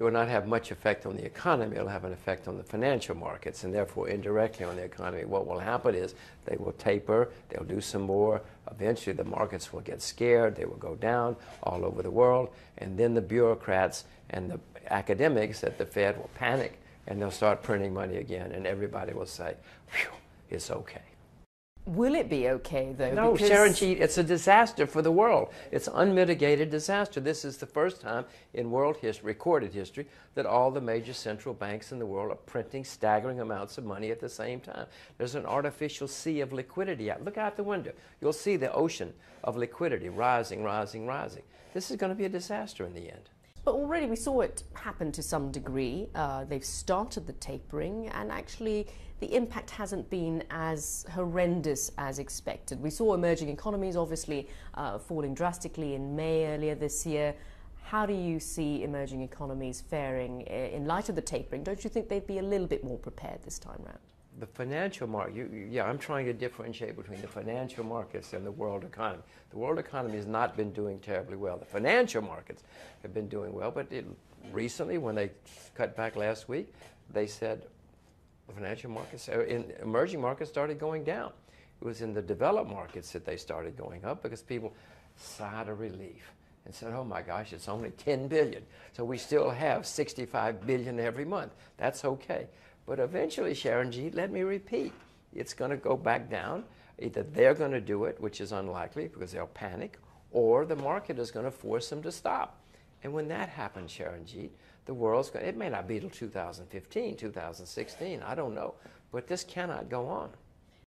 it will not have much effect on the economy. It will have an effect on the financial markets, and therefore indirectly on the economy. What will happen is they will taper, they'll do some more. Eventually the markets will get scared, they will go down all over the world, and then the bureaucrats and the academics at the Fed will panic, and they'll start printing money again, and everybody will say, "Phew, it's okay." Will it be okay, though? No, Sharon Jeet, it's a disaster for the world. It's unmitigated disaster. This is the first time in world history, recorded history, that all the major central banks in the world are printing staggering amounts of money at the same time. There's an artificial sea of liquidity out. Look out the window. You'll see the ocean of liquidity rising, rising, rising. This is going to be a disaster in the end. But already we saw it happen to some degree. They've started the tapering, and actually the impact hasn't been as horrendous as expected. We saw emerging economies obviously falling drastically in May earlier this year. How do you see emerging economies faring in light of the tapering? Don't you think they'd be a little bit more prepared this time round? The financial market, yeah, I'm trying to differentiate between the financial markets and the world economy. The world economy has not been doing terribly well. The financial markets have been doing well, but recently, when they cut back last week, they said the financial markets, in emerging markets, started going down. It was in the developed markets that they started going up because people sighed a relief and said, oh my gosh, it's only 10 billion. So we still have 65 billion every month. That's okay. But eventually, Sharon Jeet, let me repeat, it's going to go back down. Either they're going to do it, which is unlikely because they'll panic, or the market is going to force them to stop. And when that happens, Sharon Jeet, the world's going, it may not be till 2015, 2016, I don't know, but this cannot go on.